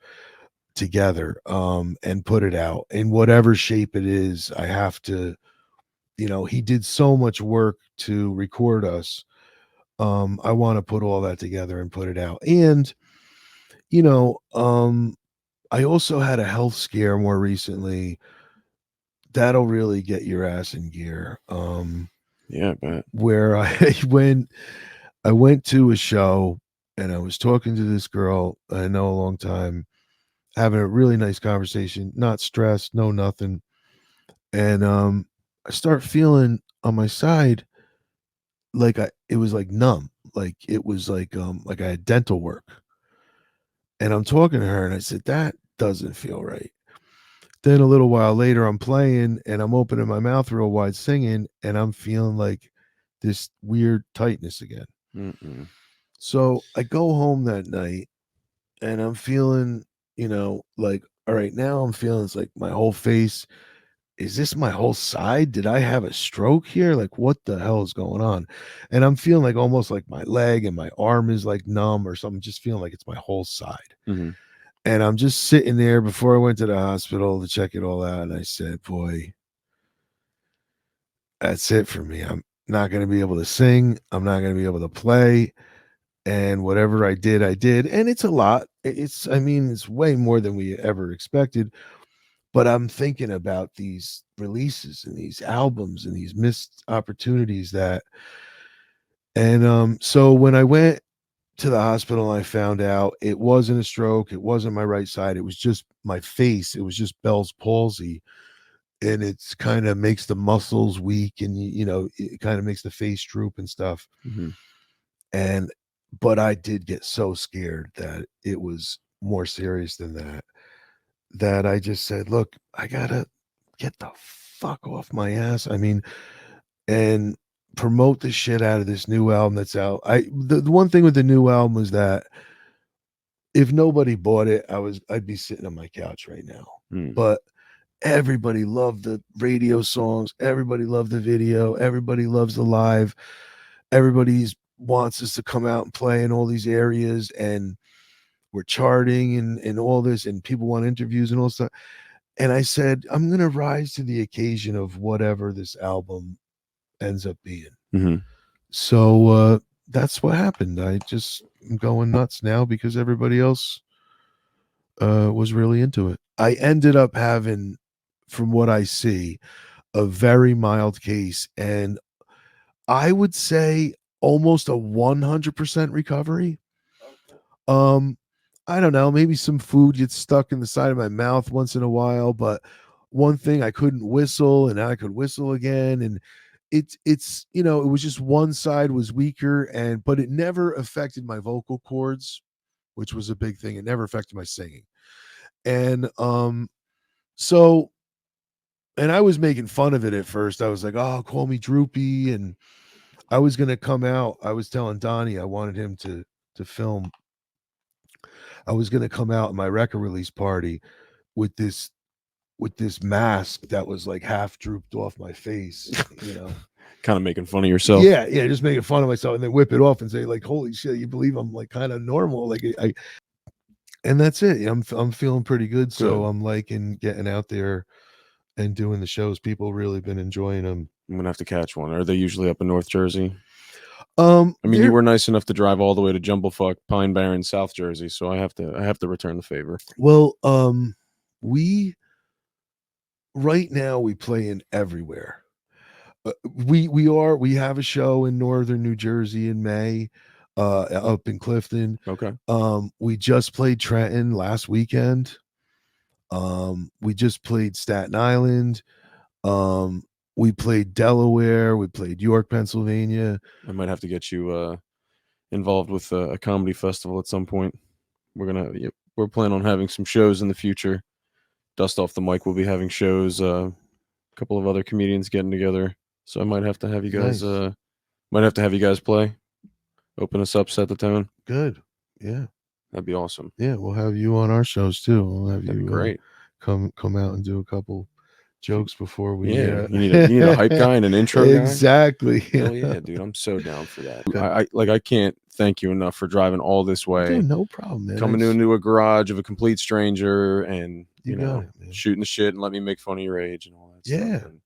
together, and put it out in whatever shape it is. I have to, he did so much work to record us. I want to put all that together and put it out. And, you know, um, I also had a health scare more recently. That'll really get your ass in gear. Yeah, but Where I went to a show and I was talking to this girl I know a long time, having a really nice conversation, not stressed, no nothing. And I start feeling on my side like it was like numb, like it was like I had dental work. And I'm talking to her and I said, that doesn't feel right. Then a little while later, I'm playing and I'm opening my mouth real wide singing, and I'm feeling like this weird tightness again. mm-mm. So I go home that night and I'm feeling, like, all right, now I'm feeling it's like my whole face. Is this my whole side? Did I have a stroke here? Like, what the hell is going on? And I'm feeling like almost like my leg and my arm is like numb or something, just feeling like it's my whole side. Mm-hmm. And I'm just sitting there before I went to the hospital to check it all out. And I said, boy, that's it for me. I'm not going to be able to sing. I'm not going to be able to play. And whatever I did, I did. And it's a lot. It's way more than we ever expected. But I'm thinking about these releases and these albums and these missed opportunities so when I went to the hospital, I found out it wasn't a stroke. It wasn't my right side. It was just my face. It was just Bell's palsy. And it's kind of makes the muscles weak, and it kind of makes the face droop and stuff. Mm-hmm. But I did get so scared that it was more serious than that I just said, look, I gotta get the fuck off my ass. And promote the shit out of this new album that's out. The one thing with the new album was that if nobody bought it, I'd be sitting on my couch right now. But everybody loved the radio songs, everybody loved the video, everybody loves the live, everybody's wants us to come out and play in all these areas, and we're charting and all this, and people want interviews and all stuff. And I said, I'm gonna rise to the occasion of whatever this album ends up being. Mm-hmm. So that's what happened. I just am going nuts now because everybody else was really into it. I ended up having, from what I see, a very mild case, and I would say almost a 100% recovery. I don't know, maybe some food gets stuck in the side of my mouth once in a while, but one thing, I couldn't whistle, and I could whistle again, and it's it was just one side was weaker, but it never affected my vocal cords, which was a big thing. It never affected my singing. And so and I was making fun of it at first. I was like, oh, call me droopy. And I was gonna come out. I was telling Donny I wanted him to film. I was gonna come out at my record release party with this mask that was like half drooped off my face, Kind of making fun of yourself. Yeah, just making fun of myself, and then whip it off and say like, holy shit, you believe I'm like kind of normal? Like and that's it. I'm feeling pretty good. So I'm liking getting out there and doing the shows. People really been enjoying them. I'm gonna have to catch one. Are they usually up in North Jersey? You were nice enough to drive all the way to Jumblefuck, Pine Barren, South Jersey, so I have to return the favor. Well, we right now we play in everywhere. We have a show in northern New Jersey in May, up in Clifton. Okay. We just played Trenton last weekend. We just played Staten Island. We played Delaware. We played York, Pennsylvania. I might have to get you involved with a comedy festival at some point. We're planning on having some shows in the future. Dust Off the Mic will be having shows. A couple of other comedians getting together. So I might have to have you guys. Nice. Might have to have you guys play. Open us up, set the tone. Good. Yeah. That'd be awesome. Yeah. We'll have you on our shows too. We'll have That'd you be great. come out and do a couple jokes before we. Yeah. You need a hype guy and an intro guy. Exactly. Hell yeah, dude. I'm so down for that. I can't thank you enough for driving all this way. Dude, no problem, man. Coming into a garage of a complete stranger and You know, got it, man. shooting the shit and let me make fun of your age and all that Yeah. stuff. And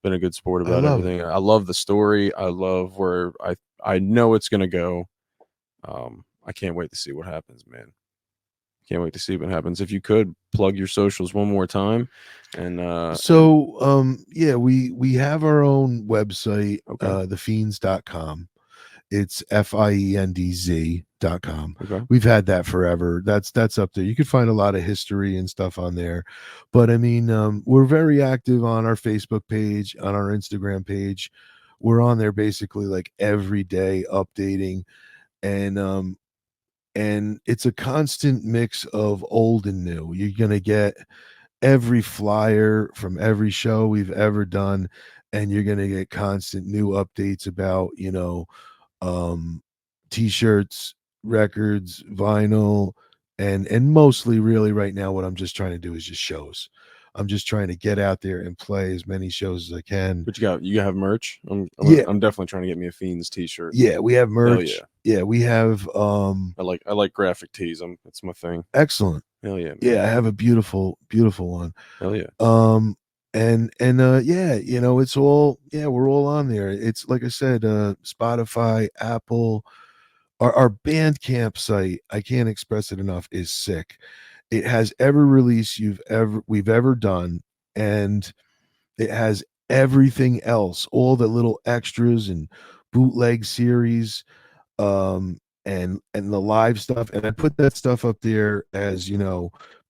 been a good sport I about love everything. I love the story. I love where I know it's gonna go. I can't wait to see what happens, man. Can't wait to see what happens. If you could plug your socials one more time, and yeah, we have our own website, Okay. thefiendz.com. It's FIENDZ.com. Okay. We've had that forever. That's up there. You can find a lot of history and stuff on there. But I mean, we're very active on our Facebook page, on our Instagram page. We're on there basically like every day updating, and it's a constant mix of old and new. You're gonna get every flyer from every show we've ever done, and you're gonna get constant new updates about, t-shirts, records, vinyl, and mostly really right now what I'm just trying to do is just shows. I'm just trying to get out there and play as many shows as I can. But you have merch. I'm definitely trying to get me a Fiendz t-shirt. Yeah, we have merch. Hell yeah, we have I like graphic tees. It's my thing. excellent. Hell yeah, man. Yeah, I have a beautiful one. Hell yeah. Yeah, it's all, we're all on there. It's like I said, Spotify, Apple, our Bandcamp site, I can't express it enough, is sick. It has every release we've ever done, and it has everything else, all the little extras and bootleg series, and the live stuff. And I put that stuff up there as,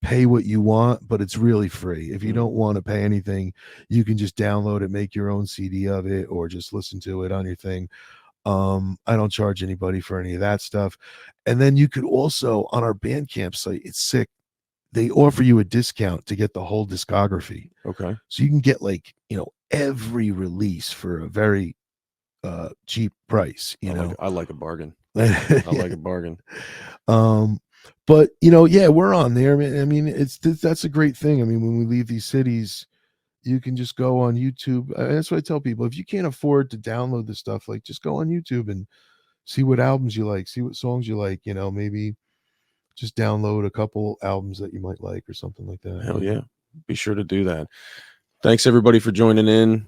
pay what you want, but it's really free. If you don't want to pay anything, you can just download it, make your own CD of it, or just listen to it on your thing. I don't charge anybody for any of that stuff. And then you could also, on our Bandcamp site, it's sick, they offer you a discount to get the whole discography. Okay. So you can get every release for a very cheap price. I like a bargain. I like a bargain. But we're on there. I mean, that's a great thing. I mean, when we leave these cities, you can just go on YouTube. That's what I tell people. If you can't afford to download the stuff, just go on YouTube and see what albums you like, see what songs you like. Maybe just download a couple albums that you might like or something like that. Hell yeah. Be sure to do that. Thanks everybody for joining in.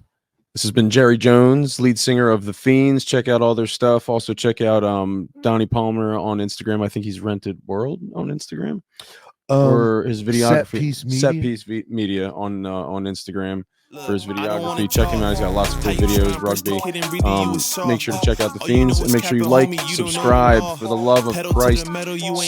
This has been Jerry Jones, lead singer of the Fiendz. Check out all their stuff. Also check out Donny Palmer on Instagram. I think he's Rented World on Instagram. Or his videography, Set Piece Media on Instagram for his videography. Check him out. He's got lots of cool videos, rugby. Make sure to check out the Fiendz and make sure you like, subscribe, for the love of Christ.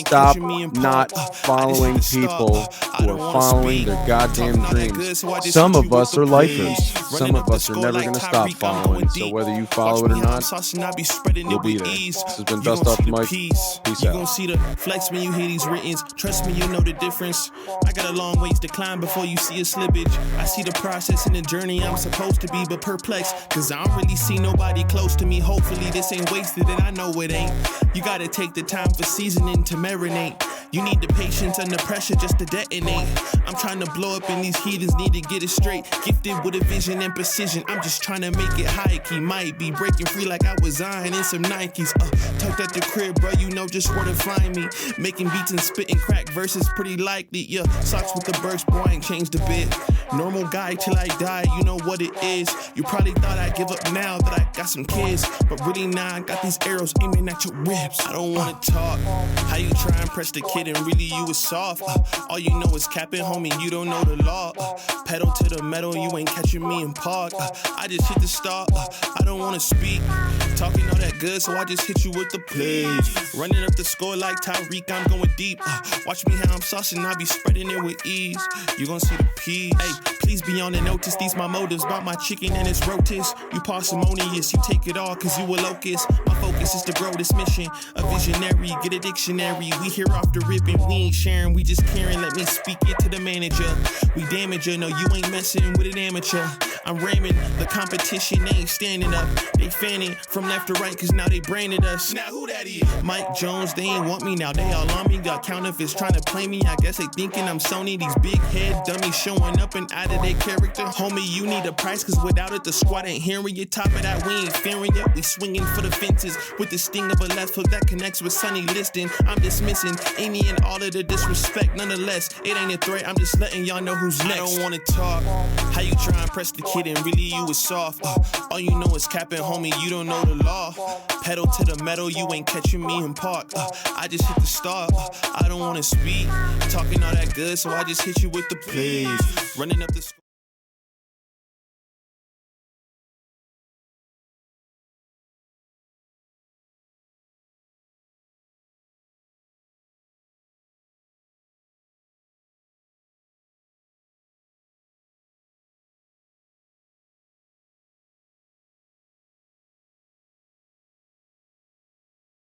Stop not following people who are following their goddamn dreams. Some of us are lifers. Some of us are never going to stop following. So whether you follow it or not, we'll be there. This has been Dust Off the Mic. Peace out. You gon' see the flex when you hear these writtens. Trust me, you know the difference. I got a long ways to climb before you see a slippage. I see the process and the journey I'm supposed to be, but perplexed, cause I don't really see nobody close to me. Hopefully this ain't wasted, and I know it ain't. You gotta take the time for seasoning to marinate. You need the patience under pressure just to detonate. I'm trying to blow up and these heathens need to get it straight. Gifted with a vision and precision, I'm just trying to make it high key. Might be breaking free like I was iron in some Nikes. Tucked at the crib, bro, you know just where to find me. Making beats and spitting crack verses pretty likely. Yeah, socks with the Birks, boy, I ain't changed a bit. Normal guy till I die, you know what it is. You probably thought I'd give up now that I got some kids, but really now I got these arrows aiming at your ribs. I don't wanna talk. How you try and press the kid and really you was soft. All you know is capping, homie, you don't know the law. Pedal to the metal, you ain't catching me in park. I just hit the start, I don't wanna speak. Talking all that good, so I just hit you with the plays. Running up the score like Tyreek, I'm going deep. Watch me how I'm saucing, I be spreading it with ease. You gon' see the peas. Hey, please be on the notice, these my motives. Bought my chicken and it's rotis. You parsimonious, you take it all cause you a locust. My focus is to grow this mission. A visionary, get a dictionary. We here off the rip and we ain't sharing, we just caring. Let me speak it to the manager. We damage her, no you ain't messing with an amateur. I'm ramming, the competition, they ain't standing up. They fanning from left to right cause now they branded us. Now who that is? Mike Jones, they ain't want me now, they all on me. Got counterfeits trying to play me, I guess they thinking I'm Sony. These big head dummies showing up and out of their character. Homie, you need a price cause without it the squad ain't hearing you. Top of that, we ain't fearing you. We swinging for the fences with the sting of a left hook that connects with Sonny Liston. I'm dismissing any and all of the disrespect. Nonetheless, it ain't a threat, I'm just letting y'all know who's next. I don't wanna talk. How you try and press the kid and really you was soft. All you know is capping, homie, you don't know the law. Pedal to the metal, you ain't catching me in park. I just hit the start, I don't wanna speak. Talking all that good, so I just hit you with the plays. Running up the